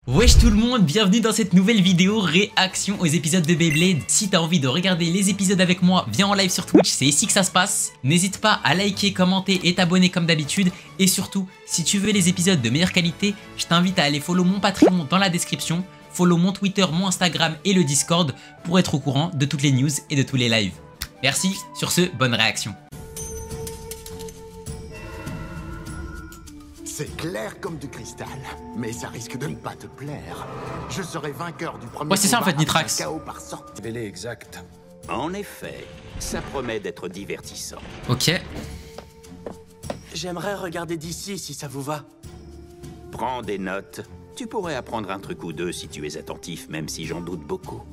Wesh tout le monde, bienvenue dans cette nouvelle vidéo réaction aux épisodes de Beyblade. Si t'as envie de regarder les épisodes avec moi, viens en live sur Twitch, c'est ici que ça se passe. N'hésite pas à liker, commenter et t'abonner comme d'habitude. Et surtout, si tu veux les épisodes de meilleure qualité, je t'invite à aller follow mon Patreon dans la description, follow mon Twitter, mon Instagram et le Discord pour être au courant de toutes les news et de tous les lives. Merci, sur ce, bonne réaction. C'est clair comme du cristal, mais ça risque de ne pas te plaire. Je serai vainqueur du premier Ouais, c'est ça en fait, Nitrax. KO par sortie. Exact. En effet, ça promet d'être divertissant. Ok. J'aimerais regarder d'ici si ça vous va. Prends des notes. Tu pourrais apprendre un truc ou deux si tu es attentif, même si j'en doute beaucoup.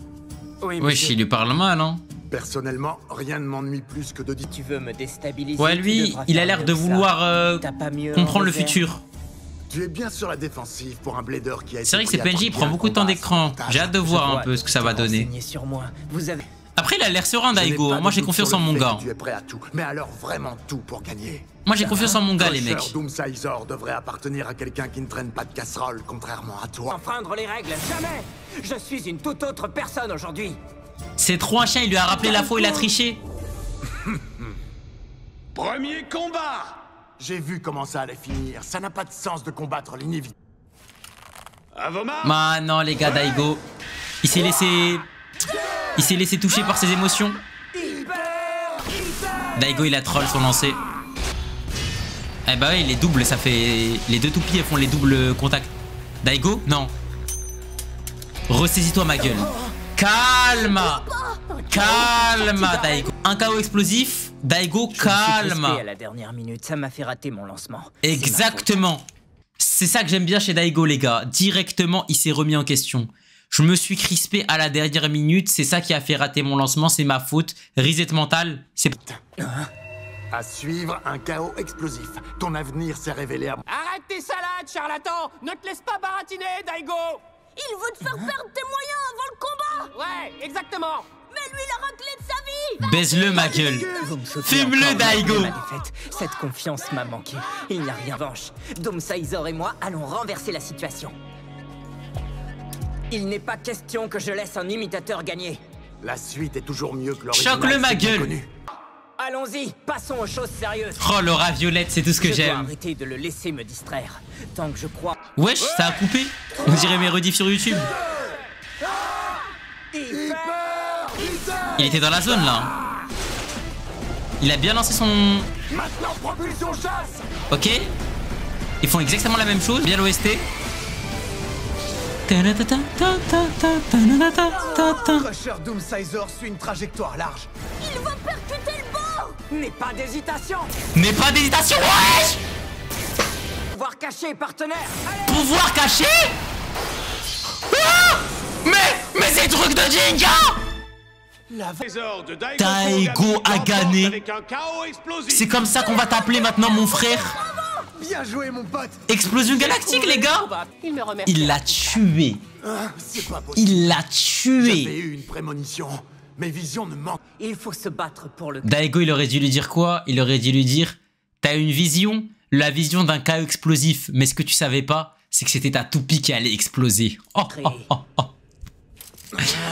Oui, Wesh, il lui parle mal, hein. Personnellement, rien ne m'ennuie plus que de dire. Tu veux me déstabiliser? Ouais, lui, il a l'air de vouloir comprendre le futur. Tu es bien sur la défensive pour un blader qui a été. C'est vrai que pris c'est à PNJ, il temps prend bien beaucoup de temps combat d'écran. sans J'ai hâte de voir un peu ce que ça va donner. Sur moi. Vous avez... Après, il a l'air serein, Je n'ai Daigo. pas Moi, de j'ai doute confiance sur en le mon fait gars. que Tu es prêt à tout, mais alors vraiment tout pour gagner. Moi, j'ai confiance en mon gars, les mecs. Crusher Doomsizer devrait appartenir à quelqu'un qui ne traîne pas de casserole, contrairement à toi. enfreindre les règles, jamais. Je suis une toute autre personne aujourd'hui. C'est trop un chien, il lui a rappelé la fois, il a triché. Premier combat. J'ai vu comment ça allait finir. Ça n'a pas de sens de combattre l'inévitable. À vos marques. Bah non, les gars, Daigo. Il s'est laissé toucher par ses émotions. Daigo, il a troll son lancer. Eh bah oui, les doubles, ça fait... Les deux toupies, elles font les doubles contacts. Daigo, non. Ressaisis-toi, ma gueule. Calma. Calma, Daigo. Un KO explosif. Daigo, calma. À la dernière minute, ça m'a fait rater mon lancement. Exactement. C'est ça que j'aime bien chez Daigo, les gars. Directement, il s'est remis en question. Je me suis crispé à la dernière minute. C'est ça qui a fait rater mon lancement. C'est ma faute. Reset mental. C'est... À suivre, un chaos explosif. Ton avenir s'est révélé à... Arrête tes salades, charlatan! Ne te laisse pas baratiner, Daigo! Il veut te faire perdre tes moyens avant le combat! Ouais, exactement! Mais lui, la raclée de sa vie! Baise-le, ma gueule. Vous me sautez Fume-le, encore Daigo. ma défaite. Cette confiance m'a manqué. Il n'y a rien revanche. Doomsizer et moi allons renverser la situation. Il n'est pas question que je laisse un imitateur gagner. La suite est toujours mieux que l'original. Choque-le, ma c'est bien gueule. connu. Allons-y, passons aux choses sérieuses. Oh, Laura Violette, c'est tout ce que Je dois j'aime. arrêter de le laisser me distraire. Tant que je crois... Wesh, ça a coupé. On dirait mes rediffs sur YouTube. Il était dans la zone, là. Il a bien lancé son... Maintenant, propulsion chasse. Ok. Ils font exactement la même chose. Bien l'OST. Crusher Doomsizer suit une trajectoire large. Il va percuter le bord! N'aie pas d'hésitation. Mais pas d'hésitation, wesh. Voir caché, partenaire. Allez. Pouvoir caché. Ah, mais c'est le truc de Jinga. Trésor de Daigo a gagné. avec un chaos explosif. C'est comme ça qu'on va t'appeler maintenant, mon frère. Bien joué, mon pote. Explosion galactique, les gars. Il me remercie. Il l'a tué. C'est pas possible. Il l'a J'avais tué. eu une prémonition. Mes visions ne mentent. Il faut se battre pour le... Daigo, il aurait dû lui dire quoi? Il aurait dû lui dire: t'as une vision, la vision d'un chaos explosif. Mais ce que tu savais pas, c'est que c'était ta toupie qui allait exploser. Oh, oh, oh, oh.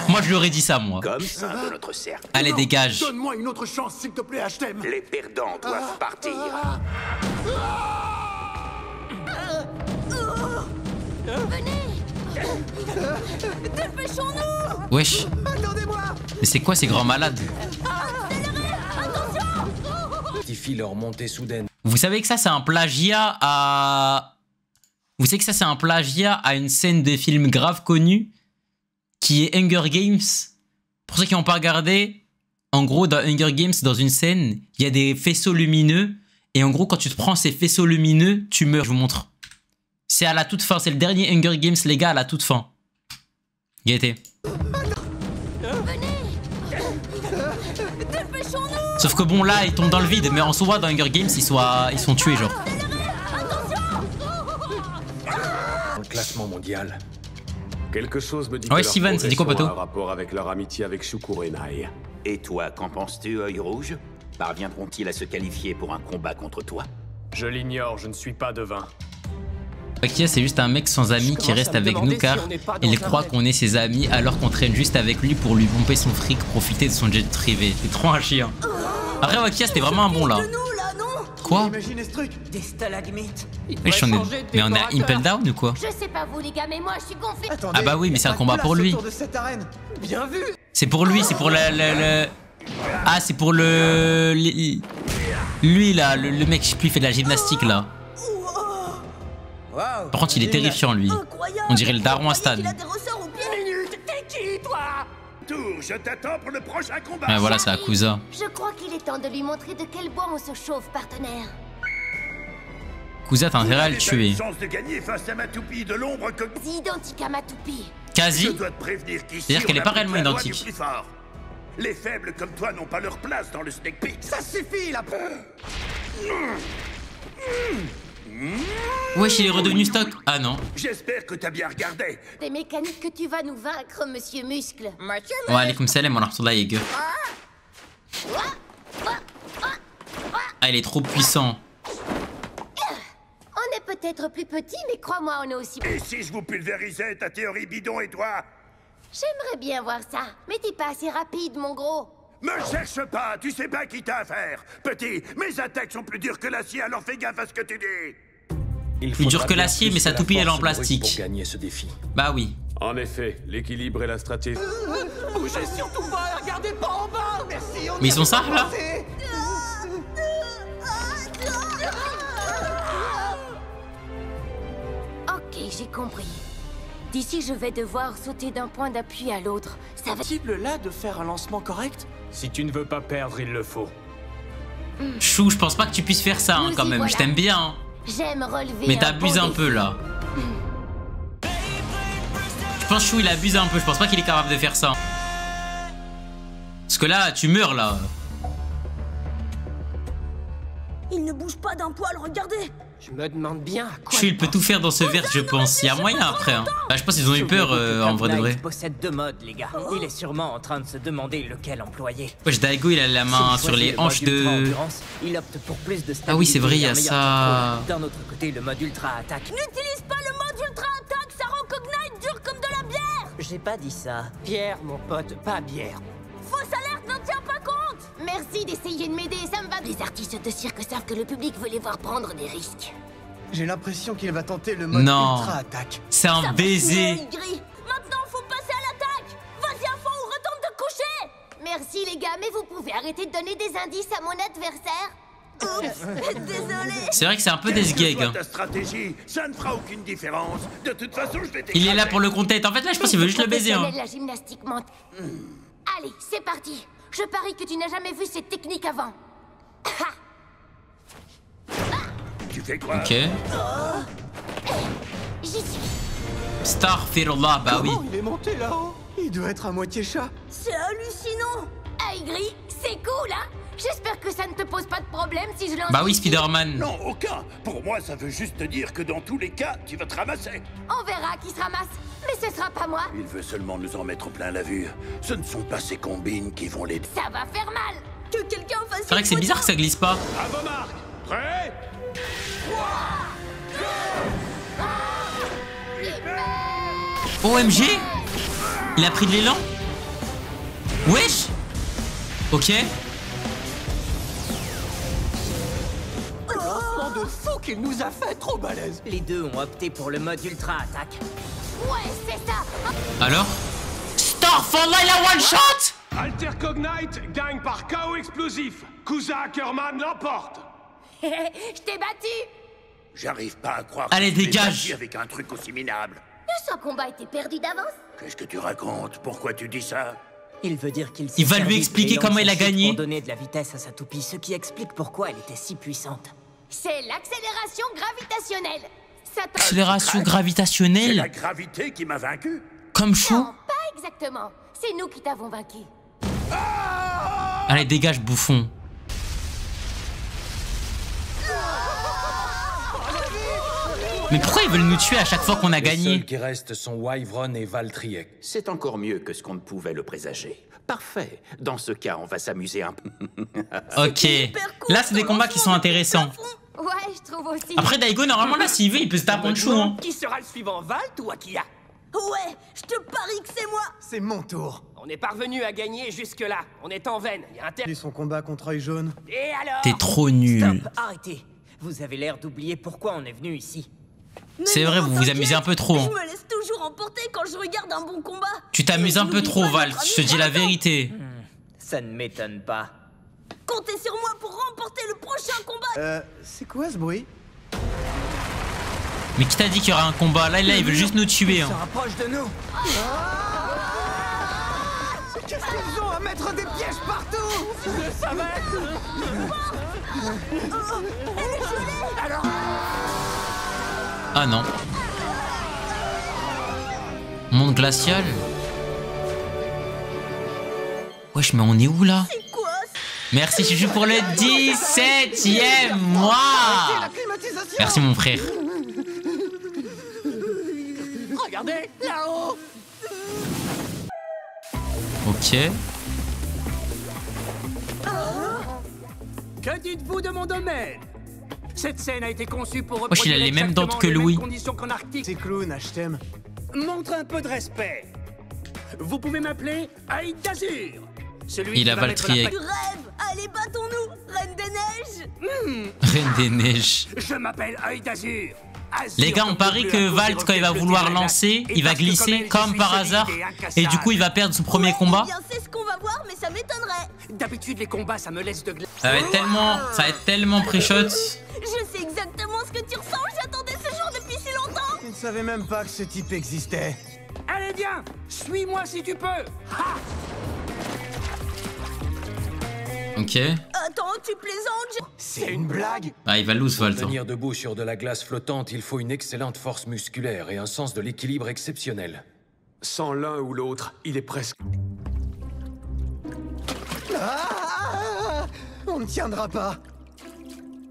Moi, je lui aurais dit ça, moi. Comme ça de notre cercle. Allez, Non, dégage. Donne-moi une autre chance, s'il te plaît, je t'aime. Les perdants doivent partir. Dépêchons-nous! Wesh. Mais c'est quoi ces grands malades? Justifie leur montée soudaine. Vous savez que ça, c'est un plagiat à... Vous savez que ça, c'est un plagiat à une scène de film grave connue qui est Hunger Games. Pour ceux qui n'ont pas regardé, en gros, dans Hunger Games, dans une scène, il y a des faisceaux lumineux. Et en gros, quand tu te prends ces faisceaux lumineux, tu meurs. Je vous montre. C'est à la toute fin. C'est le dernier Hunger Games, les gars, à la toute fin. Gaieté. Dépêchons-nous! Sauf que bon, là, ils tombent dans le vide. Mais en soi, dans Hunger Games, ils sont tués, genre. Dans le classement mondial. Quelque chose me dit Ouais, que leur Steven, ça dit quoi, progression poteau? a un rapport avec leur amitié avec Shukurenai. Et toi, qu'en penses-tu, œil rouge? Parviendront-ils à se qualifier pour un combat contre toi? Je l'ignore, je ne suis pas devin. Maquia, c'est juste un mec sans amis qui reste avec nous car il croit qu'on est ses amis alors qu'on traîne juste avec lui pour lui pomper son fric, profiter de son jet privé. C'est trop un chien. Après, Maquia, c'était vraiment un bon là. Quoi? Imaginez ce truc. Des stalagmites. Mais on a Impel Down ou quoi? Je sais pas vous les gars, mais moi je suis confus. Attendez, Ah bah oui, mais c'est un combat pour lui. autour de cette arène. Bien vu. C'est pour lui, c'est pour le... Ah, c'est pour le... Lui là, le mec, je sais plus, il fait de la gymnastique là. Par contre, il est terrifiant lui. On dirait le daron à Stan. Il a des ressorts au pied. Minute, t'es qui, toi? Tour, je t'attends pour le prochain combat. Ouais, voilà, c'est Akusa. Je crois qu'il est temps de lui montrer de quel bois on se chauffe, partenaire. Akusa, t'as intérêt à le tuer. Chance de gagner face à ma toupie de l'ombre que... Identique à ma toupie. Je Quasi. dois te prévenir qu'ici, C'est-à-dire qu'elle est on pas applique réellement la loi identique. du plus fort. Les faibles comme toi n'ont pas leur place dans le snake pit. Ça suffit là. Wesh, il est redevenu stock. Ah non. J'espère que t'as bien regardé. Des mécaniques que tu vas nous vaincre, monsieur Muscle. Wa alaykoum salam wa rahmatullahi wa Ah, il est trop puissant. On est peut-être plus petit, mais crois-moi, on est aussi... Et si je vous pulvérisais ta théorie bidon et toi? J'aimerais bien voir ça, mais t'es pas assez rapide, mon gros. Me cherche pas, tu sais pas qui t'as affaire. Petit, mes attaques sont plus dures que l'acier, alors fais gaffe à ce que tu dis. Plus dur que l'acier, mais sa toupie elle est en plastique. Pour gagner ce défi. Bah oui. En effet, l'équilibre et la stratégie. Bougez surtout pas et regardez pas en bas. Merci. Mais ils sont ça là? Ok, j'ai compris. D'ici, je vais devoir sauter d'un point d'appui à l'autre. Ça va... Possible là de faire un lancement correct? Si tu ne veux pas perdre, il le faut. Chou, je pense pas que tu puisses faire ça hein, Nous quand y même. voilà. Je t'aime bien. Hein. J'aime relever Mais un t'abuses bon un peu défi. là. Je pense Chou il abuse un peu. Je pense pas qu'il est capable de faire ça. Parce que là, tu meurs là. Il ne bouge pas d'un poil, regardez. Je me demande bien à quoi. Chou il peut tout faire dans ce verre, je pense. Il y a moyen après. Hein. Bah, je pense qu'ils ont eu peur en vrai de vrai. Il possède deux modes, les gars. Il est sûrement en train de se demander lequel employer. Wesh, Daigo il a la main sur les hanches de... Il opte pour plus de stabilité. Ah oui, c'est vrai, il y a et un meilleur ça. contrôle. D'un autre côté, le mode ultra attaque. N'utilise pas le mode ultra attaque, ça rend Cognite dur comme de la bière. J'ai pas dit ça. Pierre, mon pote, pas bière. Fausse alerte, n'en tiens pas compte. Merci d'essayer de m'aider, ça me va. Les artistes de cirque savent que le public veut les voir prendre des risques. J'ai l'impression qu'il va tenter le mode Non. ultra attaque. C'est un Ça baiser. va se gris. Maintenant, faut passer à l'attaque. Vas-y à fond ou retourne te coucher. Merci les gars, mais vous pouvez arrêter de donner des indices à mon adversaire. Oups, désolé. C'est vrai que c'est un peu des Quelle que gags. soit Hein. ta stratégie, ça ne fera aucune différence. De toute façon, je vais Il est là pour le content. En fait là je pense qu'il veut juste le baiser. Hein. Professionnel, la gymnastique mente. Allez, c'est parti. Je parie que tu n'as jamais vu cette technique avant. Tu fais quoi? Ok. J'y suis. Starfirullah, bah oui. Comment il est monté là-haut? Il doit être à moitié chat. C'est hallucinant. Aigri, c'est cool, hein. J'espère que ça ne te pose pas de problème si je lance... Bah oui, ici. Spider-Man. Non, aucun. Pour moi, ça veut juste te dire que dans tous les cas, tu vas te ramasser. On verra qui se ramasse. Mais ce sera pas moi. Il veut seulement nous en mettre plein la vue. Ce ne sont pas ces combines qui vont l'aider. Ça va faire mal. Que quelqu'un fasse... C'est vrai que c'est bizarre que ça glisse pas. À vos marques. Prêt? OMG. Il a pris de l'élan. Wesh. Ok. Lancement de fou qu'il nous a fait, trop balèze. Les deux ont opté pour le mode ultra attaque. Ouais, c'est ça. Alors Starfirullah, il a one shot. Alter Cognite gagne par chaos explosif. Kusa Ackerman l'emporte. Je t'ai battu. J'arrive pas à croire Allez, que tu m'aies dégage. battu avec un truc aussi minable. Ce combat était perdu d'avance. Qu'est-ce que tu racontes? Pourquoi tu dis ça? Il veut dire qu'il Il va lui servi de expliquer l'élan de comment il a sa chute gagné. Pour donner de la vitesse à sa toupie, ce qui explique pourquoi elle était si puissante. C'est l'accélération gravitationnelle. Ça te... Accélération C'est la gravitationnelle. gravité qui m'a vaincu. Comme Chou. Non, pas exactement. C'est nous qui t'avons vaincu. Allez, dégage, bouffon. Mais pourquoi ils veulent nous tuer à chaque fois qu'on a Les gagné? seuls qui restent sont Wyvron et Valtriek. C'est encore mieux que ce qu'on ne pouvait le présager. Parfait. Dans ce cas, on va s'amuser un peu. Ok. Là, c'est des combats qui sont intéressants. Ouais, je trouve aussi. Après, Daigo, normalement, là, s'il veut, il peut se taper en chou, hein. Qui sera le suivant, Valt ou Akia? Ouais, je te parie que c'est moi. C'est mon tour. On est parvenu à gagner jusque-là. On est en veine. Il y a Et son combat contre Œil Jaune. Et alors? T'es trop nul. Stop, arrêtez. Vous avez l'air d'oublier pourquoi on est venu ici. C'est vrai, vous vous amusez un peu trop. Hein. Je me laisse toujours emporter quand je regarde un bon combat. Tu t'amuses un peu trop, Val. Je te dis la vérité. Ça ne m'étonne pas. Comptez sur moi pour remporter le prochain combat. C'est quoi ce bruit? Mais qui t'a dit qu'il y aura un combat? Là, ils veulent juste nous tuer. Hein. Ça rapproche de nous. Qu'est-ce qu'ils ont à mettre des pièges partout? Je savais. Elle est gelée. Alors? Ah non. Monde glacial. Wesh, mais on est où là? C'est quoi? Merci Chuchu pour le 17e mois. Merci mon frère. Regardez, là-haut. Ok. Que dites-vous de mon domaine? Cette scène a été conçue pour Wesh, il a les mêmes dents que Louis. conditions qu'en Arctique. C'est clown, je t'aime. Montre un peu de respect. Vous pouvez m'appeler Aïd d'Azur. Celui Il qui a va mettre Valtryek. Du rêve. Allez, battons-nous, Reine des Neiges. Reine des neiges. Je m'appelle Aïd d'Azur. Les gars, on parie que Valt, quand il va vouloir lancer, il va glisser comme par hasard. Et du coup, il va perdre son premier combat. Eh bien, c'est ce qu'on va voir, mais ça m'étonnerait. D'habitude, les combats, ça me laisse de glace. Ça va être tellement pré-shot. Je sais exactement ce que tu ressens. J'attendais ce jour depuis si longtemps. Je ne savais même pas que ce type existait. Allez, viens. Suis-moi si tu peux. Ha! Ok. Attends, tu plaisantes? C'est une blague? Ah, il va lose Valt. Hein. Tenir debout sur de la glace flottante, il faut une excellente force musculaire et un sens de l'équilibre exceptionnel. Sans l'un ou l'autre, il est presque... Ah, on ne tiendra pas.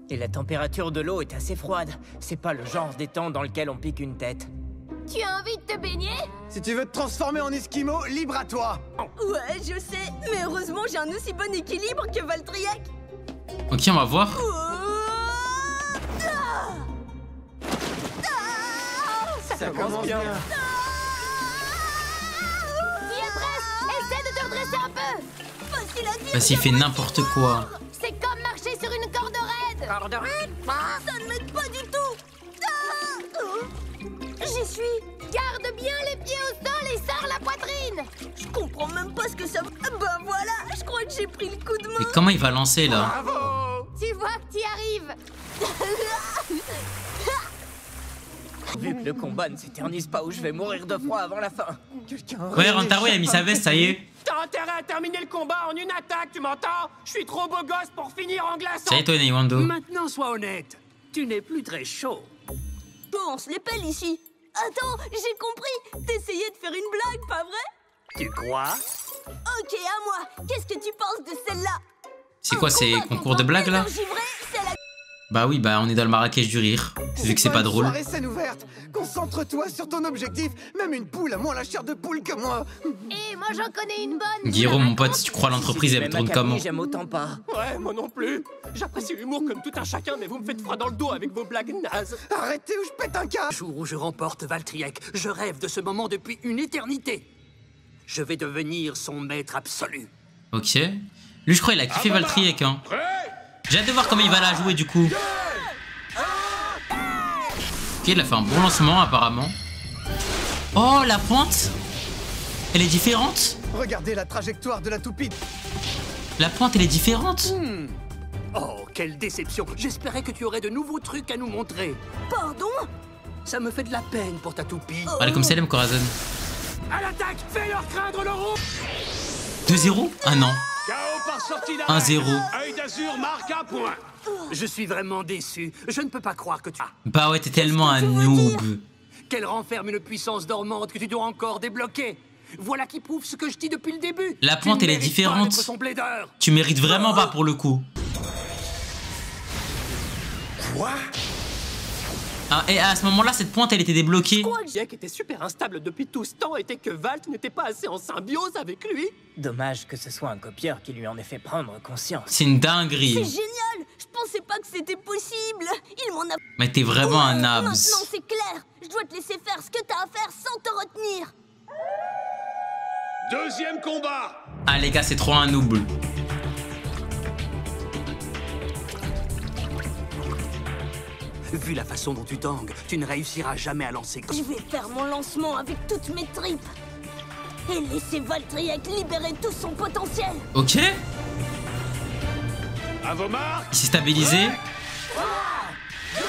Et la température de l'eau est assez froide. C'est pas le genre d'étang dans lequel on pique une tête. Tu as envie de te baigner? Si tu veux te transformer en esquimau, libre à toi. Ouais, je sais. Mais heureusement, j'ai un aussi bon équilibre que Valtryek. Ok, on va voir. Ça commence bien. Tu es presque. Essaie de te redresser un peu. Facile à dire. Vas-y, il fait n'importe quoi. C'est comme marcher sur une corde raide. Corde raide? Ça ne m'aide pas du tout. J'y suis. Garde bien les pieds au sol et serre la poitrine. Je comprends même pas ce que ça... Ben voilà, je crois que j'ai pris le coup de main. Mais comment il va lancer là? Bravo! Tu vois que tu y arrives. Vu que le combat ne s'éternise pas, où je vais mourir de froid avant la fin. Ouais, Rantaro, il a mis sa veste, ça y est. T'as intérêt à terminer le combat en une attaque, tu m'entends? Je suis trop beau gosse pour finir en glaçon. Ça y est, toi, Neiwando. Maintenant, sois honnête. Tu n'es plus très chaud. Bon, on se les pèle ici. Attends, j'ai compris. T'essayais de faire une blague, pas vrai? Tu crois? Ok, à moi. Qu'est-ce que tu penses de celle-là? C'est quoi, c'est concours de blagues là? Bah oui, bah on est dans le Marrakech du rire. Vu que c'est pas drôle. Soirée scène ouverte. Concentre-toi sur ton objectif. Même une poule a moins la chair de poule que moi. Et moi j'en connais une bonne. Guillaume, mon pote, si tu crois à l'entreprise, elle tourne comment? J'aime autant pas. Ouais, moi non plus. J'apprécie l'humour comme tout un chacun, mais vous me faites froid dans le dos avec vos blagues nazes. Arrêtez ou je pète un câble. Le jour où je remporte Valtryek, je rêve de ce moment depuis une éternité. Je vais devenir son maître absolu. Ok. Lui, je crois, il a kiffé Valtryek, hein. J'ai hâte de voir comment il va la jouer du coup. Ok, il a fait un bon lancement apparemment. Oh, la pointe! Elle est différente? Regardez la trajectoire de la toupie. La pointe, elle est différente? Oh, quelle déception. J'espérais que tu aurais de nouveaux trucs à nous montrer. Pardon? Ça me fait de la peine pour ta toupie. Allez, comme Salem Corazon. À l'attaque, fais-leur craindre le rouge. 2-0? Ah non. KO par sortie d'arrêt. 1-0. Aïd d'Azur marque un point. Je suis vraiment déçu. Je ne peux pas croire que tu... Bah ouais, t'es tellement un noob. Qu'elle renferme une puissance dormante que tu dois encore débloquer. Voilà qui prouve ce que je dis depuis le début. La pointe, Tu elle est mérites différente. pas d'être son plaideur. Tu mérites vraiment pas pour le coup. Quoi? Ah, et à ce moment-là, cette pointe, elle était débloquée. Je crois que Jack était super instable depuis tout ce temps et que Valt n'était pas assez en symbiose avec lui. Dommage que ce soit un copieur qui lui en ait fait prendre conscience. C'est une dinguerie. C'est génial. Je pensais pas que c'était possible. Il m'en a... Mais t'es vraiment un nabs. Maintenant, c'est clair. Je dois te laisser faire ce que t'as à faire sans te retenir. Deuxième combat. Ah les gars, c'est trop un noob. Vu la façon dont tu tangues, tu ne réussiras jamais à lancer. Je vais faire mon lancement avec toutes mes tripes. Et laisser Valtryek libérer tout son potentiel. Ok. À vos marques. Il s'est stabilisé. 3, 2,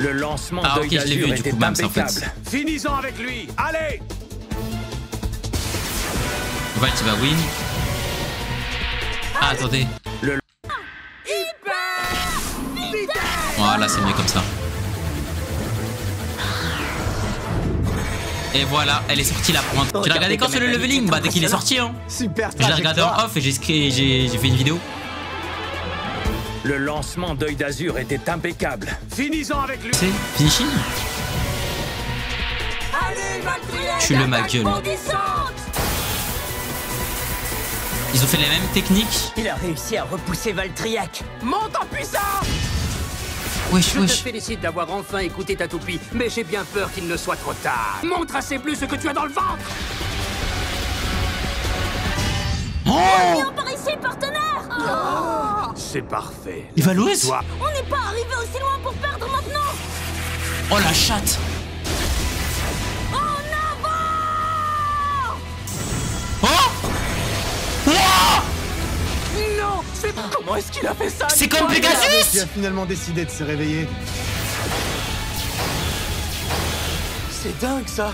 1, Le lancement Ah ok, d'œil je l'ai vu du était coup, Mams en impeccable. fait. Finis-en avec lui. Allez. Valt il va win. Ah attendez. Voilà, c'est mieux comme ça. Et voilà, elle est sortie la pointe. Tu l'as regardé quand sur le leveling? Bah dès qu'il est sorti hein. Super. Je l'ai regardé en off et j'ai fait une vidéo. Le lancement d'œil d'azur était impeccable. Finis-en avec lui. C'est finishing. Je suis le ma gueule. Ils ont fait les mêmes techniques. Il a réussi à repousser Valtryek. Monte en puissance. Wesh, Je te wesh. félicite d'avoir enfin écouté ta toupie, mais j'ai bien peur qu'il ne soit trop tard. Montre à ces bleus ce que tu as dans le ventre. Viens par ici, partenaire. C'est parfait. Il va lose. On n'est pas arrivé aussi loin pour perdre maintenant. Oh la chatte. En avant. Oh. Non, c'est... Comment est-ce qu'il a fait ça? C'est comme Pegasus. Qui a finalement décidé de se réveiller. C'est dingue ça.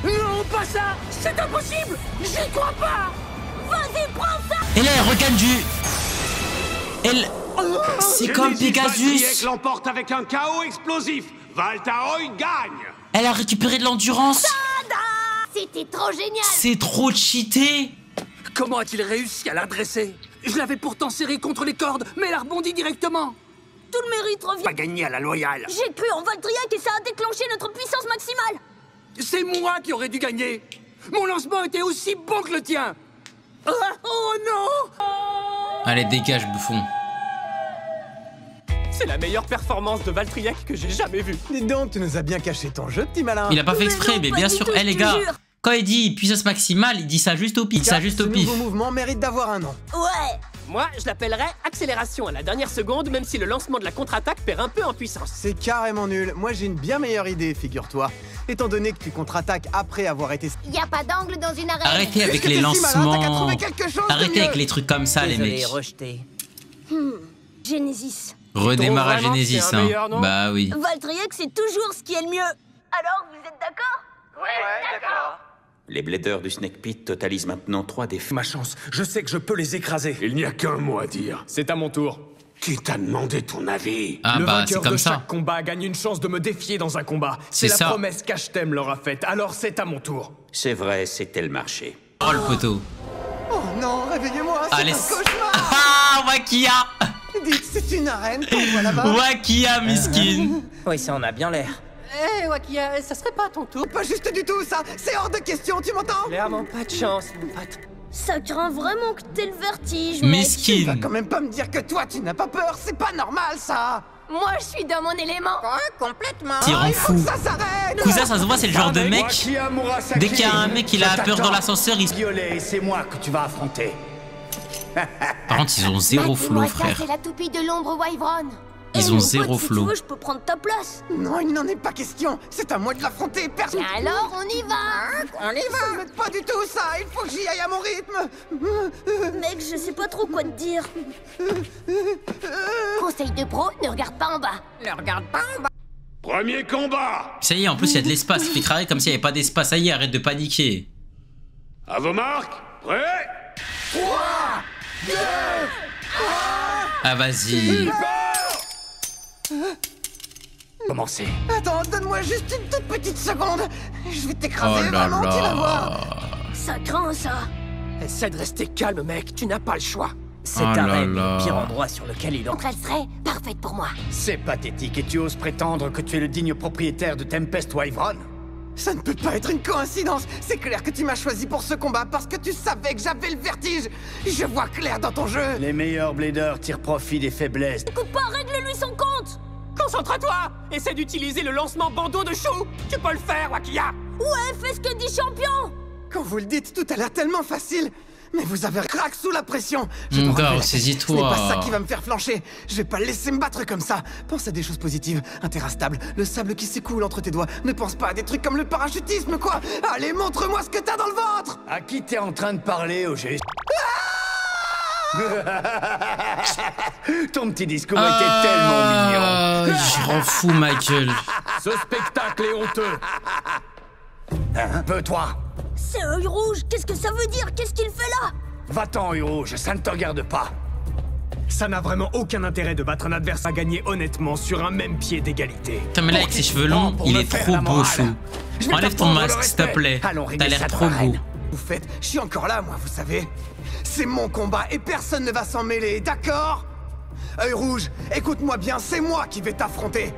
Non, pas ça. C'est impossible. J'y crois pas. Vas-y, prends ça. Et là elle regagne du... Elle... C'est comme Pegasus. Valtryek l'emporte avec un chaos explosif. Valtaoy gagne. Elle a récupéré de l'endurance. C'était trop génial. C'est trop cheaté. Comment a-t-il réussi à la redresser? Je l'avais pourtant serrée contre les cordes, mais elle a rebondi directement. Tout le mérite revient. Pas gagné à la loyale. J'ai cru en Valtryek et ça a déclenché notre puissance maximale. C'est moi qui aurais dû gagner. Mon lancement était aussi bon que le tien. Ah, oh non. Allez, dégage, bouffon. C'est la meilleure performance de Valtryek que j'ai jamais vue. Dis donc, tu nous as bien caché ton jeu, petit malin. Il a pas fait exprès, mais bien du sûr. tout, Eh les je te gars, jure. quand il dit puissance maximale, il dit ça juste au pif. Ça juste au Ce pif. nouveau mouvement mérite d'avoir un nom. Ouais. Moi, je l'appellerais accélération à la dernière seconde, même si le lancement de la contre-attaque perd un peu en puissance. C'est carrément nul. Moi, j'ai une bien meilleure idée, figure-toi. Étant donné que tu contre-attaques après avoir été... Y a pas d'angle dans une arène. Arrêtez avec Puisque les t'es si malin, t'as qu'à lancements. trouver quelque chose de Arrêtez mieux. avec les trucs comme ça, les Désolé, mecs. rejeté. Redémarre Tu à trouves vraiment que Genesis, c'est un meilleur nom? Bah oui. Valtryek, c'est toujours ce qui est le mieux. Alors, vous êtes d'accord? Ouais, d'accord. Les bladers du Snake Pit totalisent maintenant 3 défaites. Ma chance, je sais que je peux les écraser. Il n'y a qu'un mot à dire. C'est à mon tour. Qui t'a demandé ton avis? Ah Le bah vainqueur c'est comme de ça. chaque combat gagne une chance de me défier dans un combat. C'est C'est ça. la promesse qu'Ashtem leur a faite, alors c'est à mon tour. C'est vrai, c'était le marché. Oh le poteau. Oh non, réveillez-moi, c'est Allez. un cauchemar. Ah Wakia. Dites, c'est une arène qu'on voit là-bas. Wakia miskin. Oui, ça en a bien l'air. Eh, Wakia, ça serait pas à ton tour? Pas juste du tout, ça. C'est hors de question, tu m'entends? Clairement pas de chance, mon pote. Ça craint vraiment que t'aies le vertige, mec. Tu vas Miskin. quand même pas me dire que toi, tu n'as pas peur. C'est pas normal, ça. Moi, je suis dans mon élément. Complètement. Tyran Il faut fou. que ça s'arrête. Cousin, ça se voit, c'est le genre de mec. Wakia Murasaki. Dès qu'il y a un mec, il a Je peur dans t'attends. l'ascenseur, il se... Violet, c'est moi que tu vas affronter. Par contre, ils ont zéro flow, Matt, frère. c'est la toupie de l'ombre Wyvern. Ils Eh, ont mon zéro pote, si flow. tu veux, je peux prendre ta place. Non, il n'en est pas question. C'est à moi de l'affronter. Personne. Alors, on y va. On y va. Ça m'aide pas du tout, ça. Il faut que j'y aille à mon rythme. Mec, je sais pas trop quoi te dire. Conseil de pro, ne regarde pas en bas. Ne regarde pas en bas. Premier combat. Ça y est, en plus, il y a de l'espace. Il fait craquer comme s'il n'y avait pas d'espace. Ça y est, arrête de paniquer. À vos marques. Prêt? Ah, vas-y. Commencez. Attends, donne-moi juste une toute petite seconde. Je vais Oh t'écraser, là vraiment, tu vas voir. là. Ça craint, ça. Essaie de rester calme, mec, tu n'as pas le choix. Cette Oh là arène est là. le pire endroit sur lequel il en... Donc, elle serait parfaite pour moi. C'est pathétique et tu oses prétendre que tu es le digne propriétaire de Tempest Wyvern? Ça ne peut pas être une coïncidence. C'est clair que tu m'as choisi pour ce combat parce que tu savais que j'avais le vertige. Je vois clair dans ton jeu. Les meilleurs bladers tirent profit des faiblesses. Écoute pas, règle-lui son compte. Concentre-toi. Essaie d'utiliser le lancement bandeau de chou. Tu peux le faire, Wakia. Ouais, fais ce que dit Champion. Quand vous le dites, tout a l'air tellement facile. Mais vous avez craque sous la pression. Mon gars, saisis-toi. Ce n'est pas ça qui va me faire flancher. Je vais pas laisser me battre comme ça. Pense à des choses positives. Un terrain stable, le sable qui s'écoule entre tes doigts. Ne pense pas à des trucs comme le parachutisme, quoi. Allez, montre-moi ce que t'as dans le ventre. À qui t'es en train de parler, OG? Ton petit discours était tellement mignon. Je m'en fous, Michael. Ce spectacle est honteux. Un peu, toi. C'est œil rouge, qu'est-ce que ça veut dire? Qu'est-ce qu'il fait là? Va-t'en, œil rouge, ça ne te regarde pas. Ça n'a vraiment aucun intérêt de battre un adversaire à gagner honnêtement sur un même pied d'égalité. Putain, mais là, avec ses cheveux longs, il est trop beau, chou. Enlève ton masque, s'il te plaît. T'as l'air trop beau. Vous faites, je suis encore là, moi, vous savez. C'est mon combat et personne ne va s'en mêler, d'accord? Œil rouge, écoute-moi bien, c'est moi qui vais t'affronter.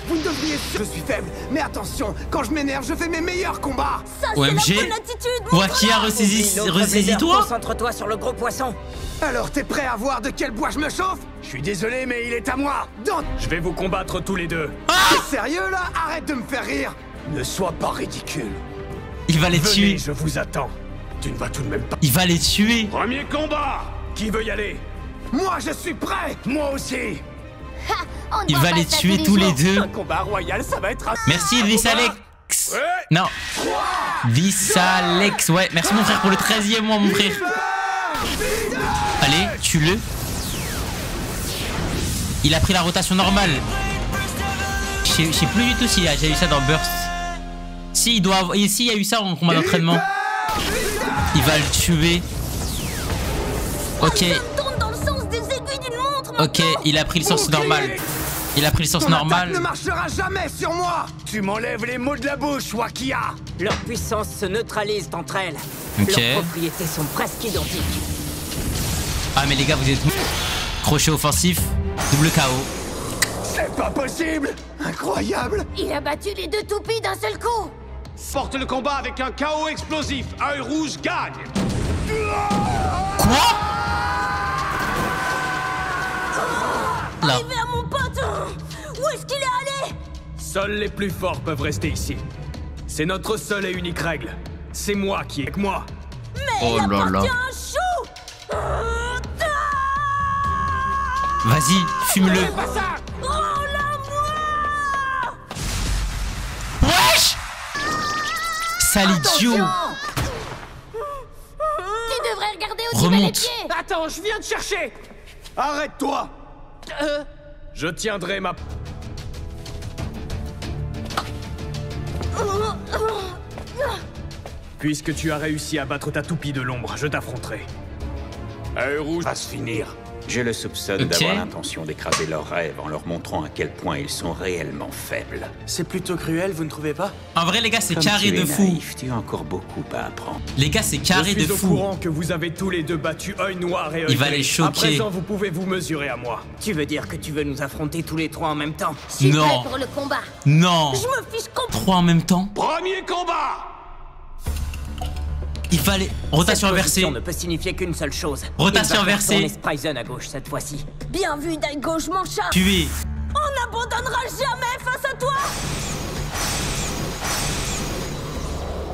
Vous ne devriez sûr que je suis faible, mais attention, quand je m'énerve, je fais mes meilleurs combats. Ça, c'est la bonne attitude. Wakia, ressaisis-toi. Concentre-toi sur le gros poisson. Alors, t'es prêt à voir de quel bois je me chauffe? Je suis désolé, mais il est à moi. Je vais vous combattre tous les deux. T'es sérieux, là? Arrête de me faire rire. Ne sois pas ridicule. Il va les tuer. Je vous attends. Tu ne vas tout de même pas... Il va les tuer. Premier combat. Qui veut y aller? Moi, je suis prêt. Moi aussi. Il va les tuer tous les deux. Un combat royal, ça va être un... Merci, Vissalex. Non. Vissalex, ouais. Merci, mon frère, pour le 13e mois, mon frère. Allez, tue-le. Il a pris la rotation normale. Je sais plus du tout s'il a déjà eu ça dans Burst. Si, il doit avoir... Ici, il y a eu ça en combat d'entraînement. Il va le tuer. Ok. Ok, il a pris le sens normal. Il a pris le sens normal. Ne marchera jamais sur moi. Tu m'enlèves les mots de la bouche, Wakia. Leurs puissances se neutralisent entre elles. Ok. Leurs propriétés sont presque identiques. Ah mais les gars, vous êtes crochet offensif, double KO. C'est pas possible. Incroyable. Il a battu les deux toupies d'un seul coup. Porte le combat avec un KO explosif. Œil rouge gagne. Quoi? Là. Arrivé à mon pote. Où est-ce qu'il est allé? Seuls les plus forts peuvent rester ici. C'est notre seule et unique règle. C'est moi qui est avec moi. Mais oh il là là. appartient à un chou. Vas-y, fume-le. Wesh! Sale idiot. Tu devrais regarder où tu mets les Remonte. pieds. Attends, je viens de chercher. Arrête-toi. Je tiendrai ma... Puisque tu as réussi à battre ta toupie de l'ombre, je t'affronterai. Œil rouge va se finir. Je le soupçonne Ok. d'avoir l'intention d'écraser leurs rêves en leur montrant à quel point ils sont réellement faibles. C'est plutôt cruel, vous ne trouvez pas? En vrai, les gars, c'est Comme carré tu de es fou. naïf, tu as encore beaucoup à apprendre. Les gars, c'est carré Je de suis au fou. courant que vous avez tous les deux battu œil noir et œil Il va gris. les choquer. À présent, vous pouvez vous mesurer à moi. Tu veux dire que tu veux nous affronter tous les trois en même temps? Je suis Non. prêt pour le combat. Non. Je me fiche complètement. 3 en même temps. Premier combat. Il fallait... Rotation Cette inversée. position ne peut signifier qu'une seule chose. Rotation Il va faire inversée. tourner Spryzen à gauche cette fois-ci. Bien vu, Daigo, je m'en charge. Tué. On n'abandonnera jamais face à toi.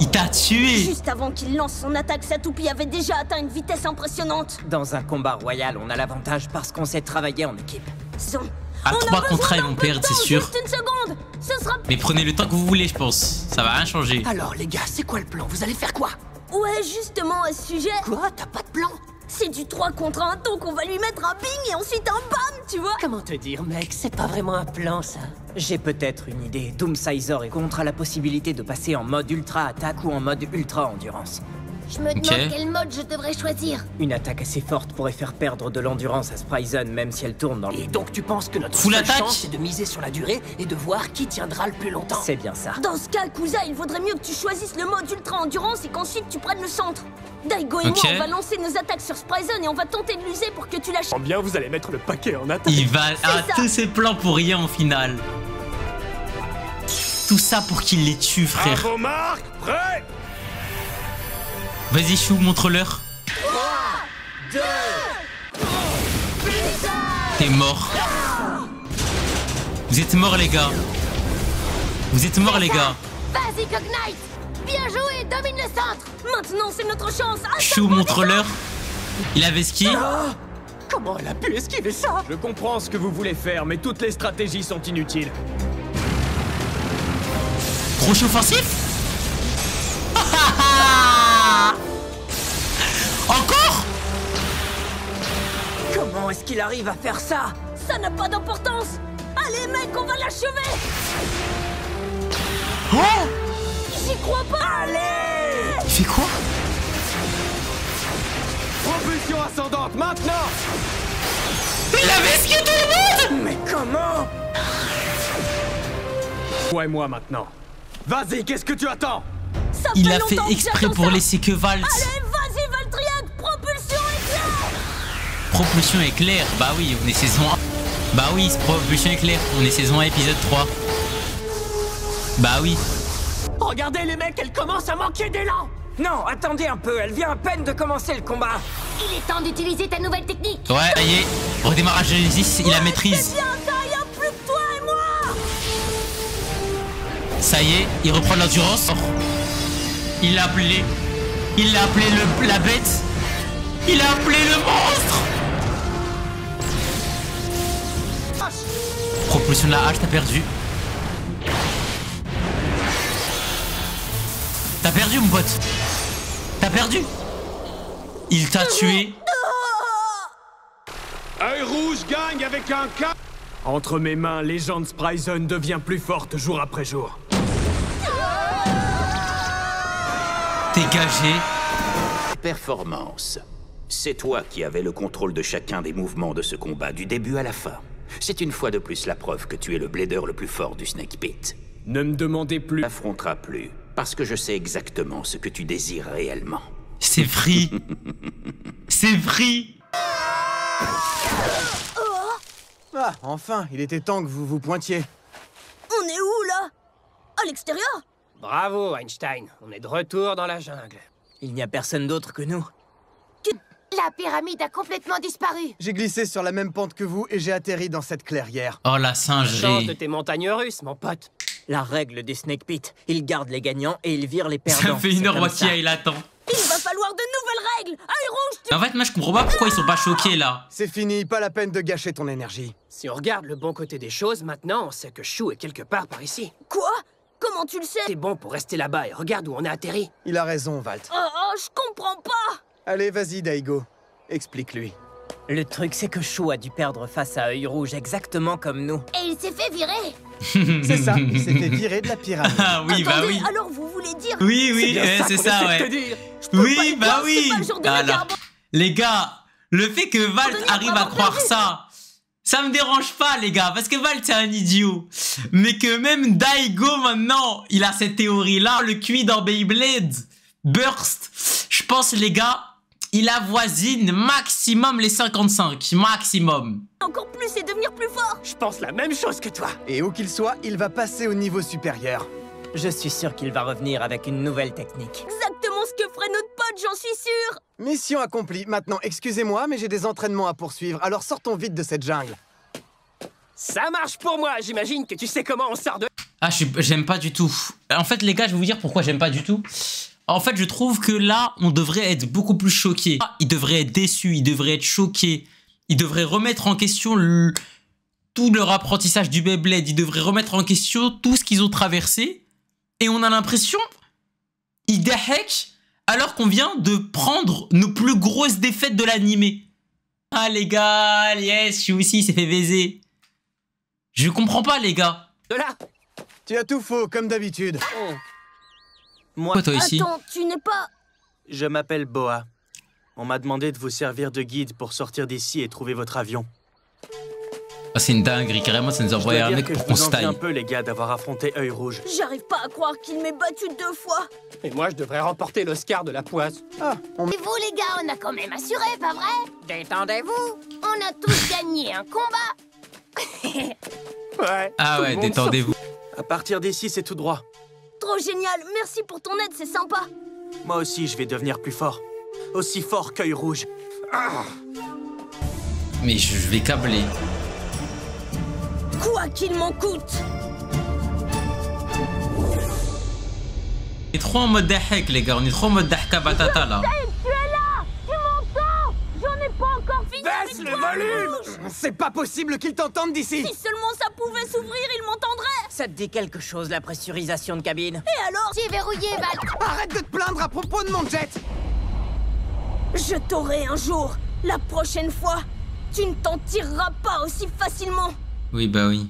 Il t'a tué. Juste avant qu'il lance son attaque, sa toupie avait déjà atteint une vitesse impressionnante. Dans un combat royal, on a l'avantage parce qu'on sait travailler en équipe. Son... À On a 3 besoin contre 1, ils d'un vont peu de perdre, temps, c'est sûr. Juste une seconde. Ce sera... Mais prenez le temps que vous voulez, je pense. Ça va rien changer. Alors les gars, c'est quoi le plan? Vous allez faire quoi? Ouais, justement, à ce sujet... Quoi? T'as pas de plan? C'est du 3 contre 1, donc on va lui mettre un bing et ensuite un bam, tu vois? Comment te dire, mec? C'est pas vraiment un plan, ça. J'ai peut-être une idée. Doomsizer est contre la possibilité de passer en mode ultra attaque ou en mode ultra endurance. Je me demande quel mode je devrais choisir. Une attaque assez forte pourrait faire perdre de l'endurance à Spryzen même si elle tourne dans le... Et donc tu penses que notre Full seule attaque chance c'est de miser sur la durée et de voir qui tiendra le plus longtemps? C'est bien ça. Dans ce cas, Kusa, il vaudrait mieux que tu choisisses le mode ultra endurance et qu'ensuite tu prennes le centre. Daigo et moi, on va lancer nos attaques sur Spryzen et on va tenter de l'user pour que tu lâches. Bien, vous allez mettre le paquet en attaque. Il va à ça. tous ses plans pour rien au final. Tout ça pour qu'il les tue, frère. Bravo Marc, prêt? Vas-y, Chou, montre-leur. 3, 2, T'es mort. Vous êtes morts, les gars. Vous êtes morts, les gars. Vas-y, Cognite. Bien joué, domine le centre. Maintenant, c'est notre chance. Chou, montre-leur. Il avait ski. Comment elle a pu esquiver ça? Je comprends ce que vous voulez faire, mais toutes les stratégies sont inutiles. Crochet offensif. Encore? Comment est-ce qu'il arrive à faire ça? Ça n'a pas d'importance. Allez, mec, on va l'achever. Oh! J'y crois pas. Allez! Il fait quoi? Propulsion ascendante, maintenant! Il avait skié tout le monde! Mais comment? Toi et moi maintenant. Vas-y, qu'est-ce que tu attends? Ça Il fait a fait longtemps que exprès j'attends pour ça. laisser que Valt. Allez, vas-y, Valtriac, propulsion éclair. Propulsion éclair. Bah oui, on est saison 1. Bah oui, propulsion éclair. On est saison 1, épisode 3. Bah oui. Regardez les mecs, elle commence à manquer d'élan. Non, attendez un peu, elle vient à peine de commencer le combat. Il est temps d'utiliser ta nouvelle technique. Ouais, ça y est. Redémarrage de Genesis, il la maîtrise. C'est bien ça, y'a plus que toi et moi. Ça y est, il reprend l'endurance. Il l'a appelé. Il l'a appelé la bête. Il a appelé le monstre. Propulsion de la hache, t'as perdu. T'as perdu, mon pote. T'as perdu. Il t'a tué. Œil rouge gagne avec un K. Entre mes mains, Légende Spryzen devient plus forte jour après jour. Dégagé. Performance. C'est toi qui avais le contrôle de chacun des mouvements de ce combat, du début à la fin. C'est une fois de plus la preuve que tu es le blader le plus fort du Snake Pit. Ne me demandez plus. Tu n'affronteras plus, parce que je sais exactement ce que tu désires réellement. C'est free. C'est free. Ah, enfin, il était temps que vous vous pointiez. On est où, là? À l'extérieur? Bravo, Einstein. On est de retour dans la jungle. Il n'y a personne d'autre que nous. La pyramide a complètement disparu. J'ai glissé sur la même pente que vous et j'ai atterri dans cette clairière. Oh la Chance de singerie. tes montagnes russes, mon pote. La règle des Snake Pit, il garde les gagnants et il vire les perdants. Ça fait une heure comme Wakia, il attend. Il va falloir de nouvelles règles. Œil rouge, En fait, moi je comprends pas pourquoi ils sont pas choqués là. C'est fini, pas la peine de gâcher ton énergie. Si on regarde le bon côté des choses, maintenant, on sait que Chou est quelque part par ici. Quoi? Comment tu le sais? C'est bon pour rester là-bas et regarde où on a atterri. Il a raison, Valt. Oh, je comprends pas. Allez, vas-y, Daigo. Explique-lui. Le truc, c'est que Chou a dû perdre face à Œil Rouge exactement comme nous. Et il s'est fait virer. C'est ça, il s'est fait virer de la pyramide. Ah oui, bah Attendez, oui. alors vous voulez dire... Oui, oui, bien ouais, ça c'est qu'on ça, essaie de ouais. te dire. Oui, bah oui. C'est pas le genre de Alors, regard. les gars, le fait que Valt arrive à croire ça, ça me dérange pas, les gars, parce que Valt c'est un idiot. Mais que même Daigo maintenant, il a cette théorie-là, le QI dans Beyblade Burst, je pense, les gars, il avoisine maximum les 55, maximum. Encore plus et devenir plus fort. Je pense la même chose que toi. Et où qu'il soit, il va passer au niveau supérieur. Je suis sûr qu'il va revenir avec une nouvelle technique. Exactement ce que ferait notre pote, j'en suis sûr. Mission accomplie. Maintenant, excusez-moi, mais j'ai des entraînements à poursuivre, alors sortons vite de cette jungle. Ça marche pour moi. J'imagine que tu sais comment on sort de... Ah, j'aime pas du tout. En fait, les gars, je vais vous dire pourquoi j'aime pas du tout. En fait, je trouve que là, on devrait être beaucoup plus choqué. Ils devraient être déçus, ils devraient être choqués. Ils devraient remettre en question tout leur apprentissage du Beyblade. Ils devraient remettre en question tout ce qu'ils ont traversé. Et on a l'impression, ils déhack alors qu'on vient de prendre nos plus grosses défaites de l'animé. Ah les gars, yes, Chou aussi s'est fait baiser. Je comprends pas les gars. De là. Tu as tout faux, comme d'habitude. Moi, toi ici? Attends, tu n'es pas... Je m'appelle Boa. On m'a demandé de vous servir de guide pour sortir d'ici et trouver votre avion. Ah, c'est une dinguerie, carrément ça nous a envoyé un mec pour qu'on se taille. un peu les gars d'avoir affronté Œil Rouge. J'arrive pas à croire qu'il m'ait battu 2 fois. Et moi, je devrais remporter l'Oscar de la poisse. Et vous les gars, on a quand même assuré, pas vrai? Détendez-vous. On a tous gagné un combat. Ouais. Ah ouais, détendez-vous. À partir d'ici, c'est tout droit. Trop génial, merci pour ton aide, c'est sympa. Moi aussi, je vais devenir plus fort. Aussi fort qu'œil rouge. Ah. Mais je vais câbler. Quoi qu'il m'en coûte. On est trop en mode dahek, les gars. On est trop en mode dahka batata, là. Tu es là. Tu m'entends. J'en ai pas encore fini. Baisse le volume. C'est pas possible qu'ils t'entendent d'ici. Si seulement ça pouvait s'ouvrir, ils m'entendraient. Ça te dit quelque chose, la pressurisation de cabine? Et alors? J'ai verrouillé, Val. Arrête de te plaindre à propos de mon jet. Je t'aurai un jour. La prochaine fois, tu ne t'en tireras pas aussi facilement. Oui, bah oui.